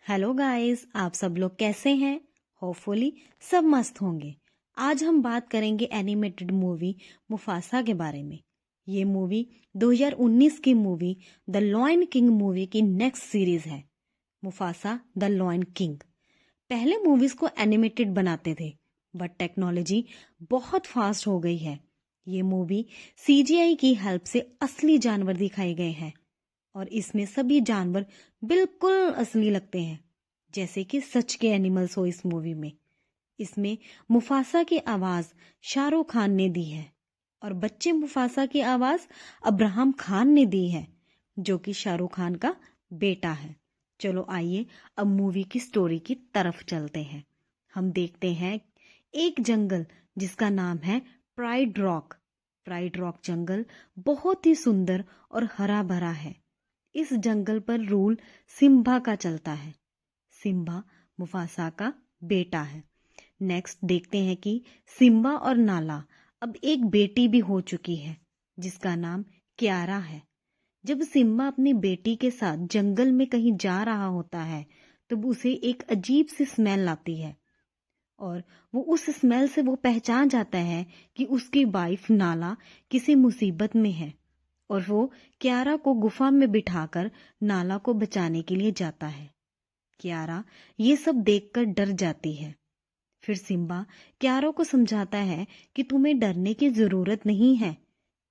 Hello guys, आप सब लोग कैसे हैं? होपफुली सब मस्त होंगे। आज हम बात करेंगे एनिमेटेड मूवी मुफासा के बारे में। ये मूवी 2019 की movie the lion king movie की नेक्स्ट सीरीज है। Mufasa the lion king. पहले मूवीज को एनिमेटेड बनाते थे, बट टेक्नोलॉजी बहुत फास्ट हो गई है। ये मूवी सीजीआई की हेल्प से असली जानवर दिखाए गए हैं और इसमें सभी जानवर बिल्कुल असली लगते हैं, जैसे कि सच के एनिमल्स हो इस मूवी में। इसमें मुफासा की आवाज शाहरुख खान ने दी है और बच्चे मुफासा की आवाज अब्राहम खान ने दी है, जो कि शाहरुख खान का बेटा है। चलो आइए अब मूवी की स्टोरी की तरफ चलते हैं। हम देखते हैं एक जंगल जिसका नाम है प्राइड रॉक। प्राइड रॉक जंगल बहुत ही सुंदर और हरा भरा है। इस जंगल पर रूल सिम्बा का चलता है। सिम्बा मुफासा का बेटा है। नेक्स्ट देखते हैं कि सिम्बा और नाला अब एक बेटी भी हो चुकी है जिसका नाम क्यारा है। जब सिम्बा अपनी बेटी के साथ जंगल में कहीं जा रहा होता है तब उसे एक अजीब सी स्मेल आती है और वो उस स्मेल से वो पहचान जाता है कि उसकी वाइफ नाला किसी मुसीबत में है और वो क्यारा को गुफा में बिठाकर नाला को बचाने के लिए जाता है। क्यारा ये सब देखकर डर जाती है। फिर सिम्बा क्यारा को समझाता है कि तुम्हें डरने की जरूरत नहीं है,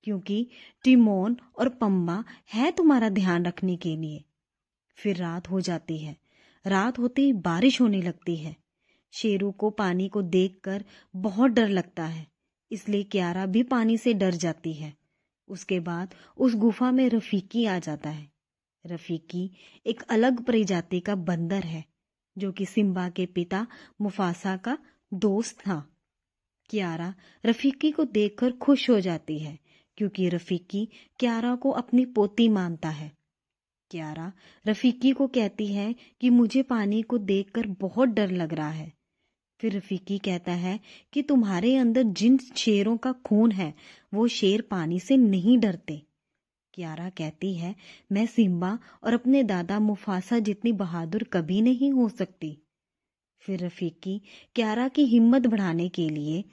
क्योंकि टिमोन और पंबा है तुम्हारा ध्यान रखने के लिए। फिर रात हो जाती है। रात होते ही बारिश होने लगती है। शेरू को पानी को देखकर बहुत डर लगता है, इसलिए क्यारा भी पानी से डर जाती है। उसके बाद उस गुफा में रफीकी आ जाता है। रफीकी एक अलग प्रजाति का बंदर है जो कि सिम्बा के पिता मुफासा का दोस्त था। क्यारा रफीकी को देखकर खुश हो जाती है क्योंकि रफीकी क्यारा को अपनी पोती मानता है। क्यारा रफीकी को कहती है कि मुझे पानी को देखकर बहुत डर लग रहा है। फिर रफीकी कहता है कि तुम्हारे अंदर जिन शेरों का खून है वो शेर पानी से नहीं डरते। क्यारा कहती है मैं सिम्बा और अपने दादा मुफासा जितनी बहादुर कभी नहीं हो सकती। फिर रफीकी क्यारा की हिम्मत बढ़ाने के लिए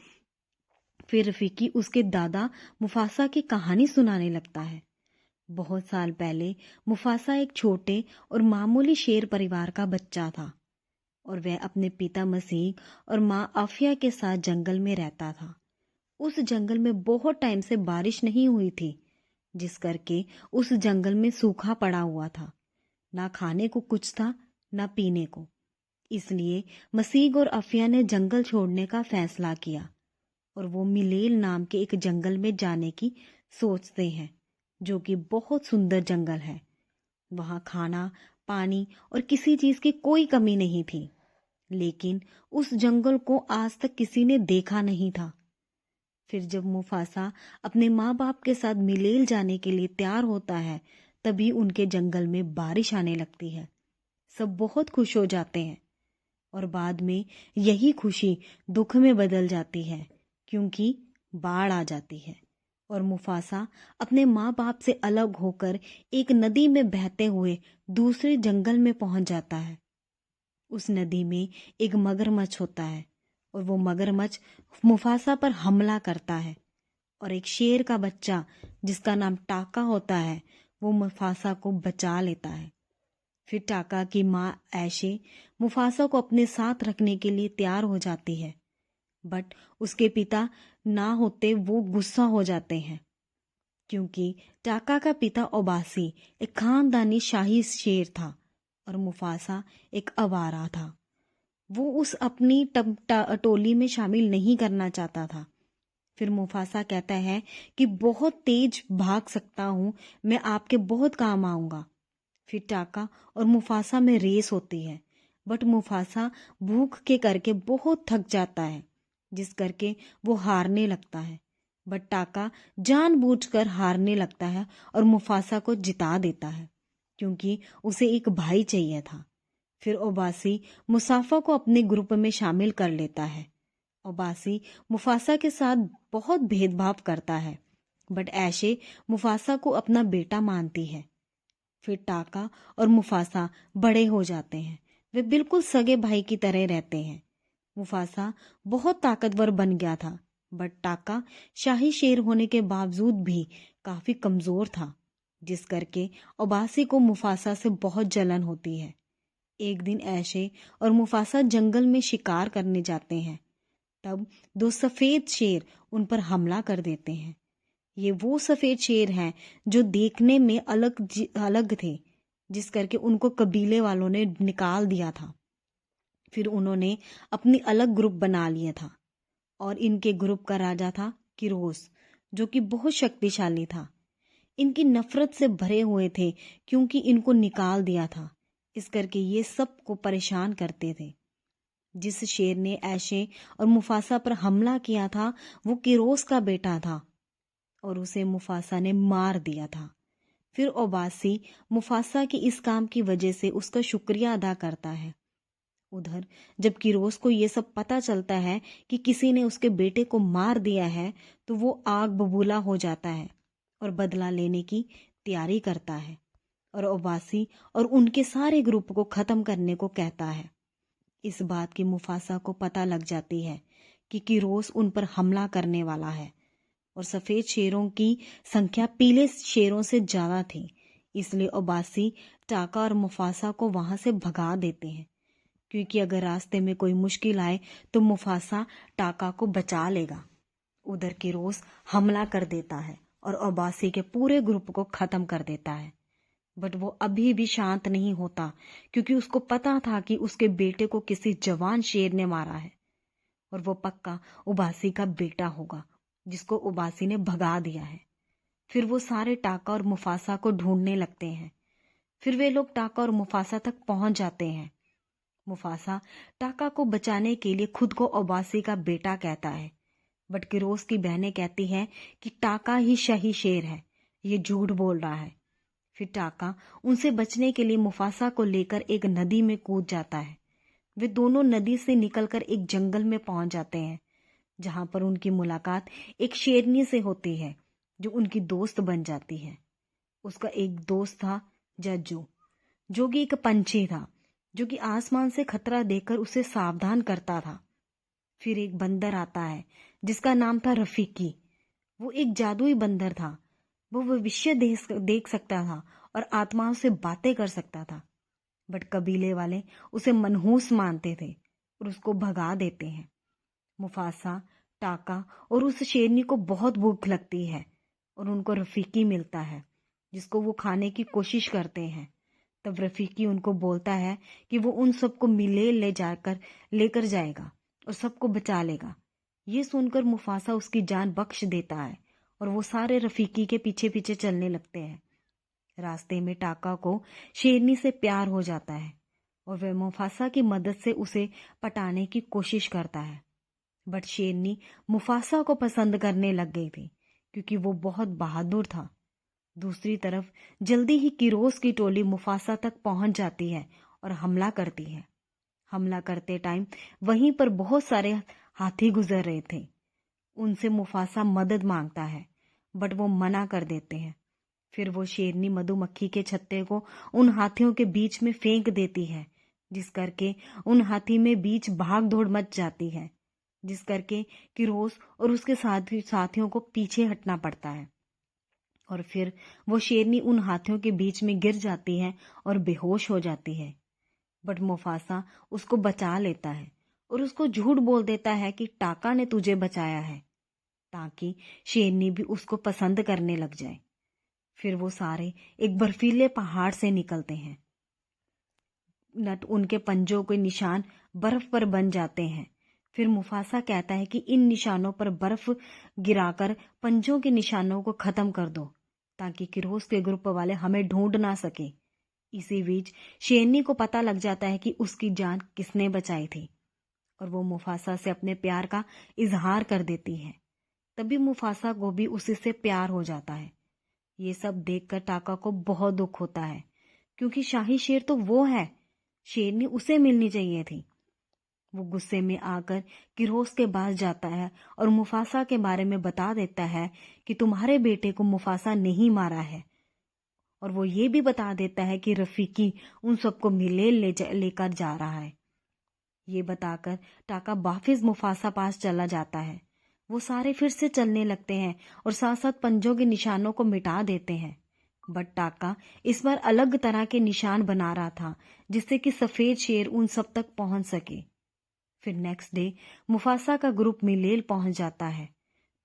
फिर रफीकी उसके दादा मुफासा की कहानी सुनाने लगता है। बहुत साल पहले मुफासा एक छोटे और मामूली शेर परिवार का बच्चा था और वह अपने पिता मसीह और माँ आफिया के साथ जंगल में रहता था। उस जंगल में बहुत टाइम से बारिश नहीं हुई थी, जिस करके उस जंगल में सूखा पड़ा हुआ था। ना खाने को कुछ था ना पीने को। इसलिए मसीह और अफिया ने जंगल छोड़ने का फैसला किया और वो मिलेल नाम के एक जंगल में जाने की सोचते हैं, जो कि बहुत सुंदर जंगल है। वहां खाना, पानी और किसी चीज की कोई कमी नहीं थी, लेकिन उस जंगल को आज तक किसी ने देखा नहीं था। फिर जब मुफासा अपने माँ बाप के साथ मिलेल जाने के लिए तैयार होता है, तभी उनके जंगल में बारिश आने लगती है। सब बहुत खुश हो जाते हैं और बाद में यही खुशी दुख में बदल जाती है, क्योंकि बाढ़ आ जाती है और मुफासा अपने माँ बाप से अलग होकर एक नदी में बहते हुए दूसरे जंगल में पहुंच जाता है। उस नदी में एक मगरमच्छ होता है और वो मगरमच्छ मुफासा पर हमला करता है और एक शेर का बच्चा जिसका नाम टाका होता है वो मुफासा को बचा लेता है। फिर टाका की माँ ऐशे मुफासा को अपने साथ रखने के लिए तैयार हो जाती है, बट उसके पिता ना होते वो गुस्सा हो जाते हैं, क्योंकि टाका का पिता ओबासी एक खानदानी शाही शेर था और मुफासा एक आवारा था। वो उस अपनी टोली में शामिल नहीं करना चाहता था। फिर मुफासा कहता है कि बहुत तेज भाग सकता हूँ, मैं आपके बहुत काम आऊंगा। फिर टाका और मुफासा में रेस होती है, बट मुफासा भूख के करके बहुत थक जाता है, जिस करके वो हारने लगता है। बट टाका जानबूझकर हारने लगता है और मुफासा को जिता देता है, क्योंकि उसे एक भाई चाहिए था। फिर ओबासी मुसाफा को अपने ग्रुप में शामिल कर लेता है। ओबासी मुफासा के साथ बहुत भेदभाव करता है, बट ऐशे मुफासा को अपना बेटा मानती है। फिर टाका और मुफासा बड़े हो जाते हैं, वे बिल्कुल सगे भाई की तरह रहते हैं। मुफासा बहुत ताकतवर बन गया था, बट टाका शाही शेर होने के बावजूद भी काफी कमजोर था, जिस करके ओबासी को मुफासा से बहुत जलन होती है। एक दिन ऐशे और मुफासा जंगल में शिकार करने जाते हैं। तब दो सफेद शेर उन पर हमला कर देते हैं। ये वो सफेद शेर हैं जो देखने में अलग थे, जिस करके उनको कबीले वालों ने निकाल दिया था। फिर उन्होंने अपनी अलग ग्रुप बना लिया था और इनके ग्रुप का राजा था किरोस, जो कि बहुत शक्तिशाली था। इनकी नफरत से भरे हुए थे क्योंकि इनको निकाल दिया था, इस करके ये सबको परेशान करते थे। जिस शेर ने ऐशे और मुफासा पर हमला किया था वो किरोस का बेटा था और उसे मुफासा ने मार दिया था। फिर ओबासी मुफासा की इस काम की वजह से उसका शुक्रिया अदा करता है। उधर जब किरोस को ये सब पता चलता है कि किसी ने उसके बेटे को मार दिया है, तो वो आग बबूला हो जाता है और बदला लेने की तैयारी करता है और ओबासी और उनके सारे ग्रुप को खत्म करने को कहता है। इस बात की मुफासा को पता लग जाती है कि किरोस उन पर हमला करने वाला है और सफेद शेरों की संख्या पीले शेरों से ज्यादा थी, इसलिए ओबासी टाका और मुफासा को वहां से भगा देते हैं, क्योंकि अगर रास्ते में कोई मुश्किल आए तो मुफासा टाका को बचा लेगा। उधर किरोस हमला कर देता है और ओबासी के पूरे ग्रुप को खत्म कर देता है, बट वो अभी भी शांत नहीं होता, क्योंकि उसको पता था कि उसके बेटे को किसी जवान शेर ने मारा है और वो पक्का उबासी का बेटा होगा, जिसको उबासी ने भगा दिया है। फिर वो सारे टाका और मुफासा को ढूंढने लगते हैं। फिर वे लोग टाका और मुफासा तक पहुंच जाते हैं। मुफासा टाका को बचाने के लिए खुद को ओबासी का बेटा कहता है, बट किरोस की बहनें कहती हैं कि टाका ही शाही शेर है, ये झूठ बोल रहा है। फिर टाका उनसे बचने के लिए मुफासा को लेकर एक नदी में कूद जाता है। वे दोनों नदी से निकलकर एक जंगल में पहुंच जाते हैं, जहां पर उनकी मुलाकात एक शेरनी से होती है, जो उनकी दोस्त बन जाती है। उसका एक दोस्त था जज्जू, जो कि एक पंछी था, जो कि आसमान से खतरा देखकर उसे सावधान करता था। फिर एक बंदर आता है जिसका नाम था रफीकी। वो एक जादुई बंदर था। वो भविष्य देख सकता था और आत्माओं से बातें कर सकता था, बट कबीले वाले उसे मनहूस मानते थे और उसको भगा देते हैं। मुफासा, टाका और उस शेरनी को बहुत भूख लगती है और उनको रफीकी मिलता है, जिसको वो खाने की कोशिश करते हैं। तब रफीकी उनको बोलता है कि वो उन सबको लेकर जाएगा और सबको बचा लेगा। ये सुनकर मुफासा उसकी जान बख्श देता है और वो सारे रफीकी के पीछे पीछे चलने लगते हैं। रास्ते में टाका को शेरनी से प्यार हो जाता है और वह मुफासा की मदद से उसे पटाने की कोशिश करता है, बट शेरनी मुफासा को पसंद करने लग गई थी, क्योंकि वो बहुत बहादुर था। दूसरी तरफ जल्दी ही किरोस की टोली मुफासा तक पहुंच जाती है और हमला करती है। हमला करते टाइम वहीं पर बहुत सारे हाथी गुजर रहे थे। उनसे मुफासा मदद मांगता है, बट वो मना कर देते हैं। फिर वो शेरनी मधुमक्खी के छत्ते को उन हाथियों के बीच में फेंक देती है, जिस करके उन हाथी में बीच भाग दौड़ मच जाती है, जिस करके किरोस और उसके साथियों को पीछे हटना पड़ता है। और फिर वो शेरनी उन हाथियों के बीच में गिर जाती है और बेहोश हो जाती है, बट मुफासा उसको बचा लेता है और उसको झूठ बोल देता है कि टाका ने तुझे बचाया है, ताकि शेरनी भी उसको पसंद करने लग जाए। फिर वो सारे एक बर्फीले पहाड़ से निकलते हैं। उनके पंजों के निशान बर्फ पर बन जाते हैं। फिर मुफासा कहता है कि इन निशानों पर बर्फ गिराकर पंजों के निशानों को खत्म कर दो, ताकि किरोस के ग्रुप वाले हमें ढूंढ ना सके। इसी बीच शेरनी को पता लग जाता है कि उसकी जान किसने बचाई थी और वो मुफासा से अपने प्यार का इजहार कर देती है। तभी मुफासा को भी उसी से प्यार हो जाता है। ये सब देखकर टाका को बहुत दुख होता है, क्योंकि शाही शेर तो वो है, शेरनी उसे मिलनी चाहिए थी। वो गुस्से में आकर किरोस के पास जाता है और मुफासा के बारे में बता देता है कि तुम्हारे बेटे को मुफासा नहीं मारा है और वो ये भी बता देता है कि रफीकी उन सबको मिलेल लेकर जा रहा है। ये बताकर टाका वापिस मुफासा पास चला जाता है। वो सारे फिर से चलने लगते हैं और साथ साथ पंजों के निशानों को मिटा देते हैं। बट टाका इस बार अलग तरह के निशान बना रहा था जिससे कि सफेद शेर उन सब तक पहुंच सके। फिर नेक्स्ट डे मुफासा का ग्रुप मिलेल पहुंच जाता है।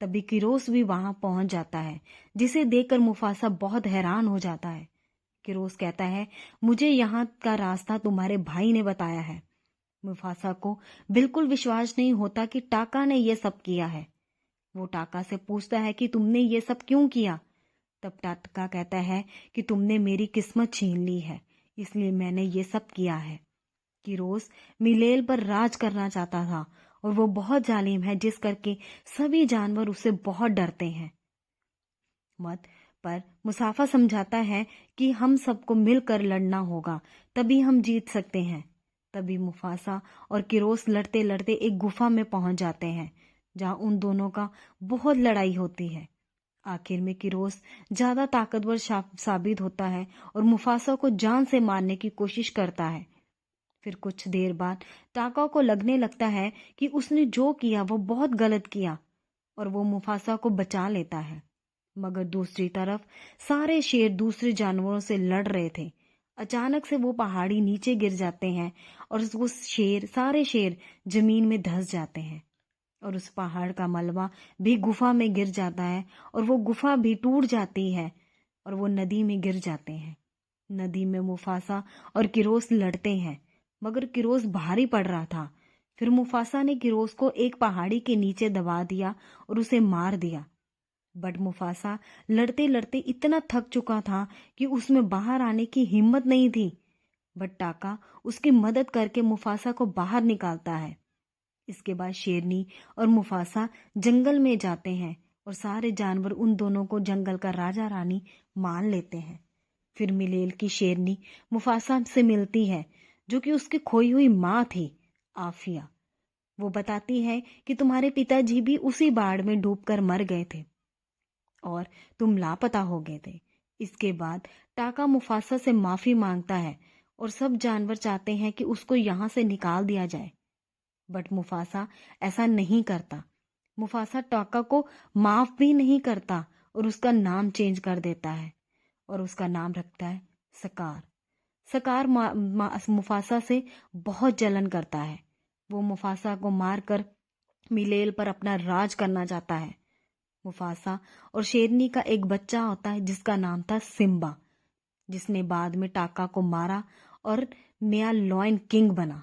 तभी किरोस भी वहां पहुंच जाता है, जिसे देखकर मुफासा बहुत हैरान हो जाता है। किरोस कहता है, मुझे यहाँ का रास्ता तुम्हारे भाई ने बताया है। मुफासा को बिल्कुल विश्वास नहीं होता कि टाका ने यह सब किया है। वो टाका से पूछता है कि तुमने ये सब क्यों किया। तब टाका कहता है कि तुमने मेरी किस्मत छीन ली है, इसलिए मैंने ये सब किया है। किरोस मिलेल पर राज करना चाहता था और वो बहुत जालिम है, जिस करके सभी जानवर उससे बहुत डरते हैं। मत पर मुसाफा समझाता है कि हम सबको मिलकर लड़ना होगा, तभी हम जीत सकते हैं। तभी मुफासा और किरोस लड़ते लड़ते एक गुफा में पहुंच जाते हैं, जहां उन दोनों का बहुत लड़ाई होती है। आखिर में किरोस ज्यादा ताकतवर साबित होता है और मुफासा को जान से मारने की कोशिश करता है। फिर कुछ देर बाद टाका को लगने लगता है कि उसने जो किया वो बहुत गलत किया और वो मुफासा को बचा लेता है। मगर दूसरी तरफ सारे शेर दूसरे जानवरों से लड़ रहे थे। अचानक से वो पहाड़ी नीचे गिर जाते हैं और वो सारे शेर जमीन में धंस जाते हैं और उस पहाड़ का मलबा भी गुफा में गिर जाता है और वो गुफा भी टूट जाती है और वो नदी में गिर जाते हैं। नदी में मुफासा और किरोस लड़ते हैं, मगर किरोस भारी पड़ रहा था। फिर मुफासा ने किरोस को एक पहाड़ी के नीचे दबा दिया और उसे मार दिया। बट मुफासा लड़ते लड़ते इतना थक चुका था कि उसमें बाहर आने की हिम्मत नहीं थी। बट टाका उसकी मदद करके मुफासा को बाहर निकालता है। इसके बाद शेरनी और मुफासा जंगल में जाते हैं और सारे जानवर उन दोनों को जंगल का राजा रानी मान लेते हैं। फिर मिलेल की शेरनी मुफासा से मिलती है, जो कि उसकी खोई हुई माँ थी, आफिया। वो बताती है कि तुम्हारे पिताजी भी उसी बाढ़ में डूबकर मर गए थे और तुम लापता हो गए थे। इसके बाद टाका मुफासा से माफी मांगता है और सब जानवर चाहते हैं कि उसको यहाँ से निकाल दिया जाए। बट मुफासा ऐसा नहीं करता। मुफासा टाका को माफ भी नहीं करता और उसका नाम चेंज कर देता है और उसका नाम रखता है सकार। सकार मुफासा से बहुत जलन करता है। वो मुफासा को मारकर मिलेल पर अपना राज करना चाहता है। मुफासा और शेरनी का एक बच्चा होता है जिसका नाम था सिम्बा, जिसने बाद में टाका को मारा और नया लॉयन किंग बना।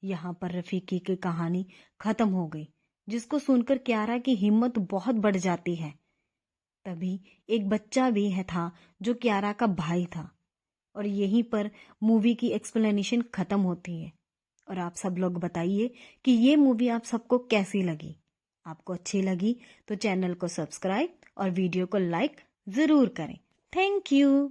यहाँ पर रफीकी की कहानी खत्म हो गई, जिसको सुनकर क्यारा की हिम्मत बहुत बढ़ जाती है। तभी एक बच्चा भी था जो क्यारा का भाई था और यहीं पर मूवी की एक्सप्लेनेशन खत्म होती है। और आप सब लोग बताइए कि ये मूवी आप सबको कैसी लगी। आपको अच्छी लगी तो चैनल को सब्सक्राइब और वीडियो को लाइक जरूर करें। Thank you.